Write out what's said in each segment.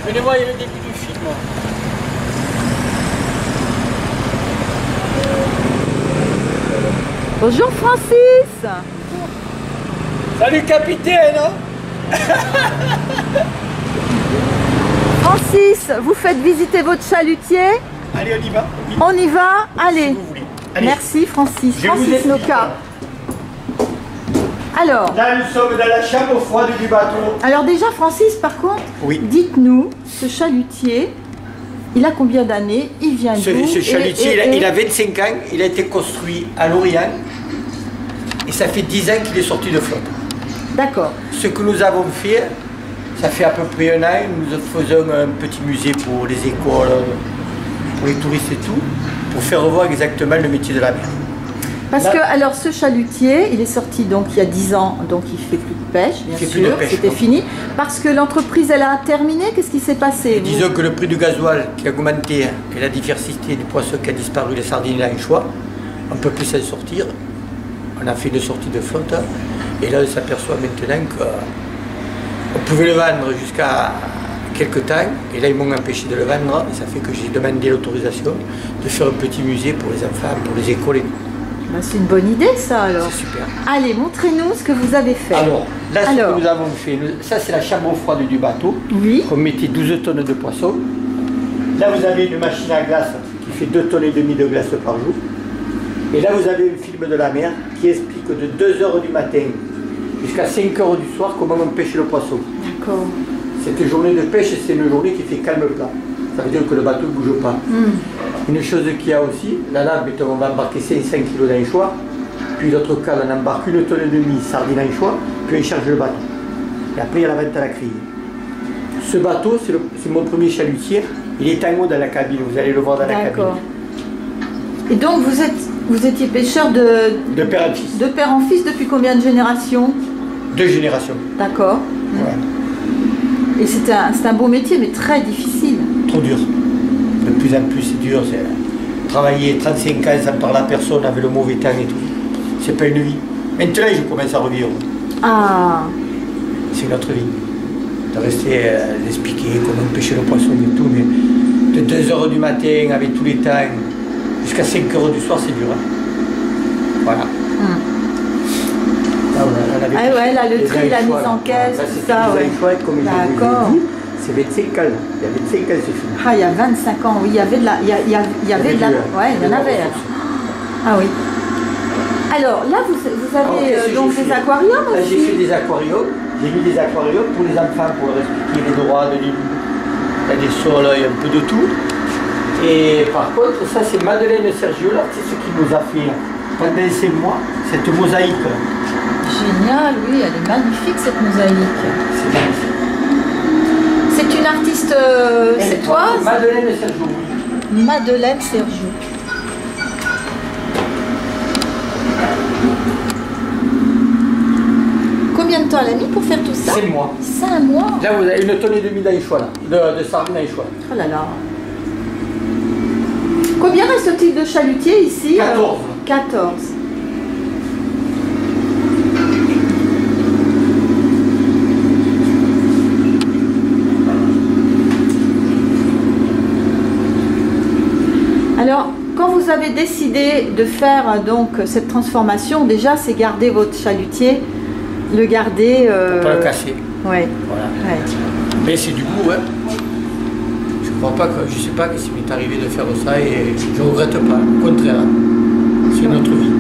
Venez voir le début du film. Bonjour Francis. Salut capitaine. Francis, vous faites visiter votre chalutier. Allez, on y va. Oui. On y va. Allez. Si vous voulez. Allez. Merci Francis. Je vous Francis explique. Noca. Alors, Là, nous sommes dans la chambre froide du bateau. alors déjà Francis, par contre, Oui. dites-nous, ce chalutier, il a combien d'années? Il vient d'où? Ce chalutier, il a 25 ans. Il a été construit à Lorient. Et ça fait 10 ans qu'il est sorti de flotte. D'accord. Ce que nous avons fait, ça fait à peu près un an, nous faisons un petit musée pour les écoles, pour les touristes et tout, pour faire revoir exactement le métier de la mer. Parce Là- que, alors, ce chalutier, il est sorti donc il y a 10 ans, donc il fait plus de pêche, bien Il fait plus de sûr, pêche, c'était non. fini. Parce que l'entreprise, elle a terminé, qu'est-ce qui s'est passé? vous Disons que le prix du gasoil qui a augmenté et la diversité du poisson qui a disparu, les sardines et l'anchois, on ne peut plus s'en sortir. On a fait une sortie de flotte et là on s'aperçoit maintenant qu'on pouvait le vendre jusqu'à quelques temps et là ils m'ont empêché de le vendre et ça fait que j'ai demandé l'autorisation de faire un petit musée pour les enfants, pour les écoles. Ben, c'est une bonne idée, ça, alors. C'est super. Allez, montrez-nous ce que vous avez fait. Alors, là ce Alors. que nous avons fait, ça c'est la chambre froide du bateau. Oui. On mettait 12 tonnes de poissons. Là, vous avez une machine à glace qui fait 2,5 tonnes de glace par jour. Et là, vous avez un film de la mer qui explique de 2 h du matin jusqu'à 5 h du soir comment on pêche le poisson. D'accord. Cette journée de pêche, c'est une journée qui fait calme plat. Ça veut dire que le bateau ne bouge pas. Une chose qu'il y a aussi, là, mettons, on va embarquer 500 kg d'anchois, puis l'autre cas, on embarque 1,5 tonne sardines anchois, puis on charge le bateau. Et après, il y a la vente à la criée. Ce bateau, c'est mon premier chalutier. Il est en haut dans la cabine, vous allez le voir dans la cabine. D'accord. Et donc, vous étiez pêcheur De père en fils. de père en fils depuis combien de générations? 2 générations. D'accord. Voilà. Et c'est un beau métier, mais très difficile. Trop dur. De plus en plus, c'est dur. Travailler 35 ans sans parler à personne avec le mauvais temps et tout. C'est pas une vie. Maintenant, je commence à revivre. Ah, C'est notre vie. De rester d'expliquer comment pêcher le poisson et tout, mais de 2 h du matin avec tous les temps jusqu'à 5 h du soir, c'est dur. Hein. Voilà. Là, on avait Ah ouais, là, le les tri, la anchois, mise en là. caisse, Là, tout c'était ça, les ouais. anchois, comme je vous D'accord. l'ai dit, c'est 25 ans. Il y a 25 ans, c'est fini. Ah, il y a 25 ans, oui, il y avait de la... Il y avait de la... Ouais, il y en avait. Ah oui. Alors, là, vous avez donc des aquariums Là, j'ai aussi? fait des aquariums. J'ai mis des aquariums pour les enfants, pour leur expliquer les droits de l'île. Il y a des sols, il y a un peu de tout. Et par contre, ça, c'est Madeleine Sergio, l'artiste qui nous a fait pendant 5 mois cette mosaïque. Génial, oui, elle est magnifique cette mosaïque. C'est magnifique. C'est une artiste sétoise, Madeleine Sergio, oui. Madeleine Sergio. Combien de temps elle a mis pour faire tout ça? 5 mois. 5 mois. Là, vous avez 1,5 tonne d'anchois, là, de sardines anchois. Oh là là. Combien reste-t-il de chalutiers ici? 14. 14. Alors, quand vous avez décidé de faire donc cette transformation, déjà c'est garder votre chalutier, le garder. Pour pas le casser. Ouais. Voilà. Ouais. Mais c'est du goût, hein. Je sais pas ce qui m'est arrivé de faire ça et je ne regrette pas. Au contraire, c'est notre vie.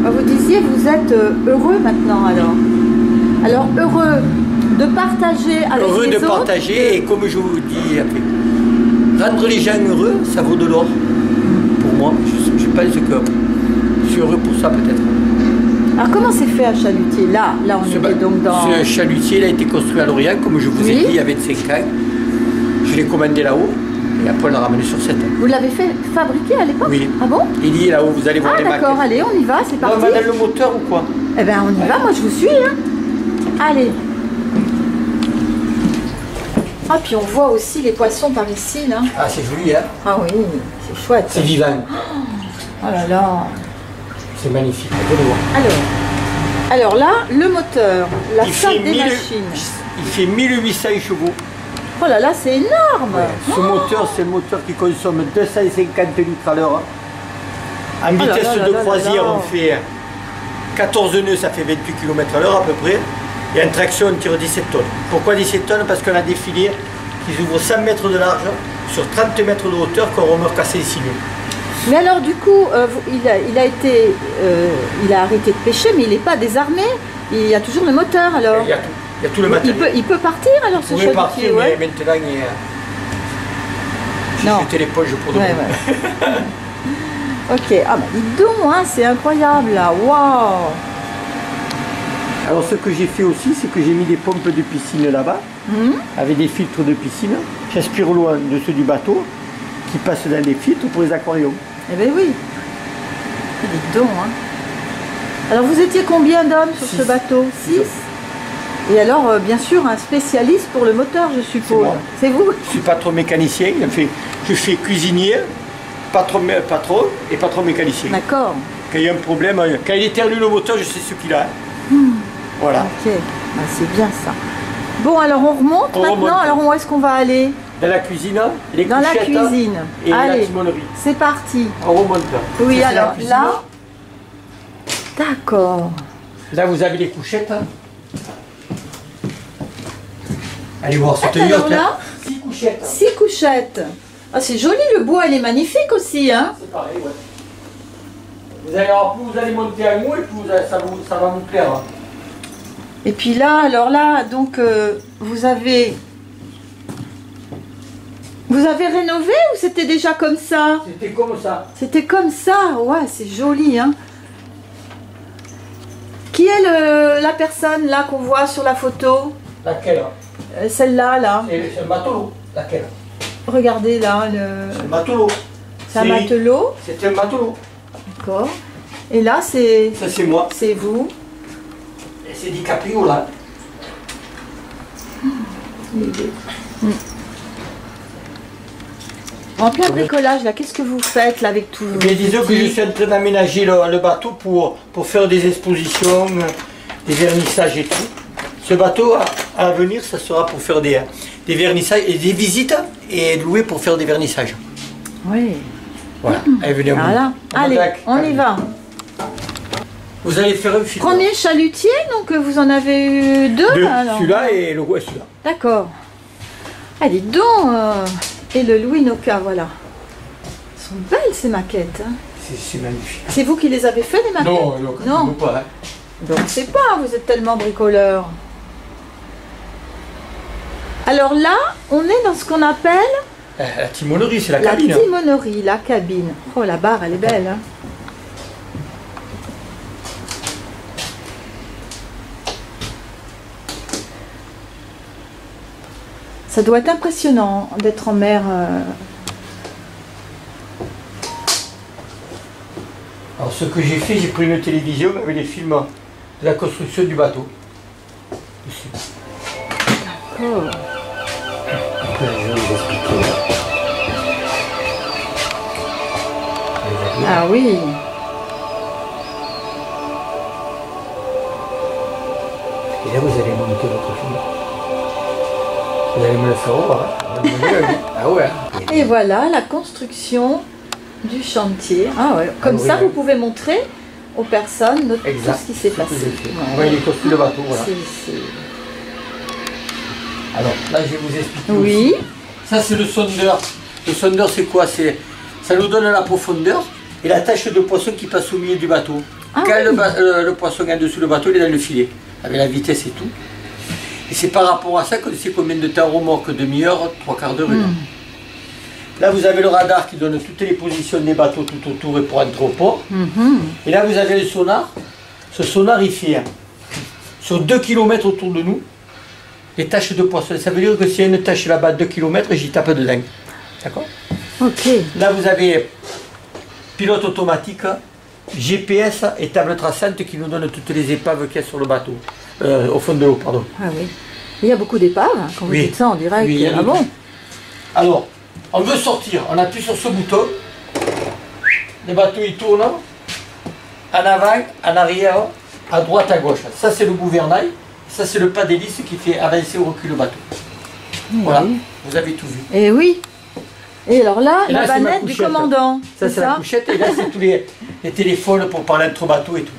Vous disiez, vous êtes heureux maintenant alors. Alors heureux de partager avec Heureux les de autres. partager et comme je vous dis, rendre les gens heureux, ça vaut de l'or. Pour moi, je pense que je suis heureux pour ça peut-être. Alors comment c'est fait à Chalutier? Là on était donc dans... Ce chalutier il a été construit à Lorient, comme je vous ai Oui. dit, il y a 25 ans. Je l'ai commandé là-haut et après on l'a ramené sur 7 ans. Vous l'avez fait fabriquer à l'époque? Oui. Ah bon? Il y est là-haut, vous allez voir Ah les d'accord, maquettes. allez, on y va, c'est On parti. va dans le moteur ou quoi? Eh bien on y va, moi je vous suis. Hein. Allez. Ah puis on voit aussi les poissons par ici là. Ah c'est joli hein. Ah oui, c'est chouette. C'est vivant. Oh là là. C'est magnifique, venez voir. Alors là, le moteur, la Il salle fait des 1000 machines. Il fait 1800 chevaux. Oh là là, c'est énorme. Ouais. Ce moteur, c'est le moteur qui consomme 250 litres à l'heure. En vitesse de croisière, on fait 14 nœuds, ça fait 28 km à l'heure à peu près. Et en traction, on tire 17 tonnes. Pourquoi 17 tonnes? Parce qu'on a des filets qui ouvrent 100 mètres de large sur 30 mètres de hauteur qu'on remorque à 6 nœuds. Mais alors du coup, il a arrêté de pêcher, mais il n'est pas désarmé. Il y a toujours le moteur alors. Il y a tout le matériel. Il peut partir alors ce chalutier. Il peut partir, mais maintenant j'ai jeté l'éponge pour de bon. Ok, ah bah dites donc, hein, c'est incroyable là, waouh. Alors ce que j'ai fait aussi, c'est que j'ai mis des pompes de piscine là-bas, avec des filtres de piscine. J'aspire l'eau de ceux du bateau, qui passent dans les filtres pour les aquariums. Eh bien oui, dites donc. Hein. Alors vous étiez combien d'hommes sur ce bateau? 6. Et alors, bien sûr, un spécialiste pour le moteur, je suppose. C'est vous? Je suis patron mécanicien, je fais cuisinier, patron et patron mécanicien. D'accord. Quand il y a un problème, quand il éternue le moteur, je sais ce qu'il a. Voilà. Ok, bah, c'est bien ça. Bon, alors on remonte maintenant. Alors où est-ce qu'on va aller? Dans la cuisine, les dans la cuisine. Et allez, la timonerie. C'est parti. On remonte là. Oui, ça, alors là. D'accord. Là, vous avez les couchettes. Allez voir cette yacht. Là, 6 couchettes. 6 couchettes. Ah, c'est joli, le bois, il est magnifique aussi. Hein. C'est pareil, ouais. Plus vous allez monter à nous et plus ça va vous plaire. Hein. Et puis là, alors là, donc, vous avez rénové ou c'était déjà comme ça? C'était comme ça. C'était comme ça, ouais, c'est joli, hein. Qui est la personne là qu'on voit sur la photo? Laquelle? Celle-là, là. C'est un matelot. Laquelle? Regardez là. C'est un matelot. C'est un matelot? C'est un matelot. D'accord. Et là, c'est... Ça, c'est moi. C'est vous. Et c'est DiCaprio, là. En plein bricolage, là, qu'est-ce que vous faites là avec tout? Mais disons que je suis en train d'aménager le bateau pour faire des expositions, des vernissages et tout. Ce bateau, à venir, ça sera pour faire des vernissages et des visites et louer pour faire des vernissages. Oui. Voilà, allez, venez. Voilà. Allez, on y va. Vous allez faire un film. Combien de chalutiers? Donc vous en avez eu 2 celui-là et celui-là. D'accord. Ah, dites donc. Et le Louis Noka, voilà. Elles sont belles ces maquettes. Hein. C'est magnifique. C'est vous qui les avez fait, les maquettes? Non, pas. Hein. Donc c'est pas, vous êtes tellement bricoleur. Alors là, on est dans ce qu'on appelle... La timonerie, c'est la cabine. La timonerie, la cabine. Oh, la barre, elle est belle. Hein. Ça doit être impressionnant d'être en mer. Alors ce que j'ai fait, j'ai pris une télévision avec les films de la construction du bateau. Ici. D'accord. Après, je vais vous expliquer. Ah oui. Et là, vous allez monter votre film. Vous allez me le faire voir. Hein. Ah ouais. Et voilà la construction du chantier. Ah ouais. Comme ça, vous pouvez montrer aux personnes tout ce qui s'est passé. On va aller construire le bateau. Voilà. Alors là, je vais vous expliquer. Oui. Aussi. Ça, c'est le sondeur. Le sondeur, c'est quoi? Ça nous donne la profondeur et la tache de poisson qui passe au milieu du bateau. Ah, quand oui. le poisson est en dessous du bateau, il est dans le filet, avec la vitesse et tout. Et c'est par rapport à ça qu'on sait combien de temps on remorque, demi-heure, 3/4 d'heure. Là, vous avez le radar qui donne toutes les positions des bateaux tout autour et pour entrer au port. Et là, vous avez le sonar. Ce sonar, il fait sur 2 km autour de nous les taches de poisson. Ça veut dire que s'il y a une tache là-bas de 2 km, j'y tape dedans. D'accord? Ok. Là, vous avez pilote automatique, GPS et table traçante qui nous donne toutes les épaves qu'il y a sur le bateau. Au fond de l'eau, pardon. Ah oui. Il y a beaucoup d'épaves, hein, quand vous dites ça en direct. Oui, ah bon? Alors, on veut sortir, on appuie sur ce bouton, le bateau il tourne, en avant, en arrière, à droite, à gauche. Ça c'est le gouvernail, ça c'est le pas d'hélice qui fait avancer ou reculer le bateau. Voilà, Oui. vous avez tout vu. Et oui. Et alors là, Et là, la c'est ma vanette du couchette. commandant. Ça, c'est la couchette, et là, c'est tous les téléphones pour parler entre bateaux et tout.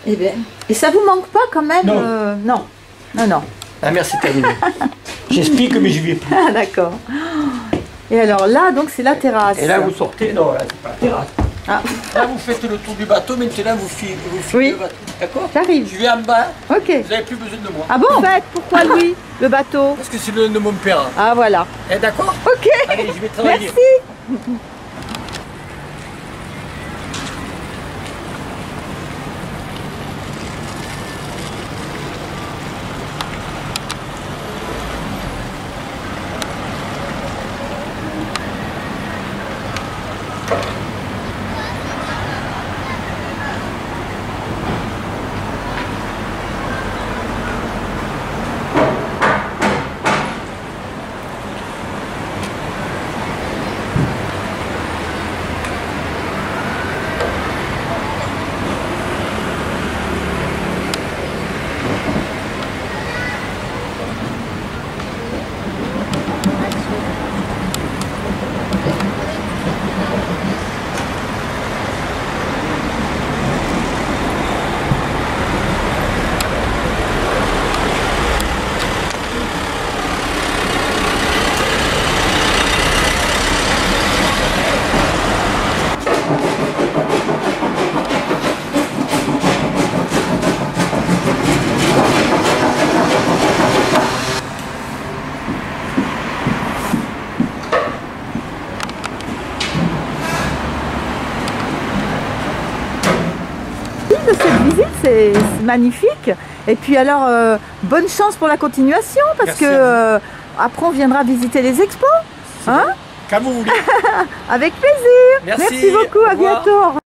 Eh bien, et ça vous manque pas quand même? Non. Non. Non, non. La mer, c'est terminé. J'explique, mais je vais plus. Ah, d'accord. Et alors là, donc c'est la terrasse. Et là, vous sortez. Non, là, c'est pas la terrasse. Ah, Là, vous faites le tour du bateau, maintenant, vous filez Oui. le bateau. D'accord? j'arrive. Je vais en bas, Ok. vous n'avez plus besoin de moi. Ah bon? En fait, pourquoi lui, le bateau? Parce que c'est le nom de mon père. Ah voilà. Eh, d'accord? Ok. Allez, je vais travailler. Merci. De cette visite, c'est magnifique. Et puis alors, bonne chance pour la continuation, parce Merci que à après on viendra visiter les expos. Hein? Quand vous voulez. Avec plaisir. Merci, beaucoup, au à revoir. bientôt.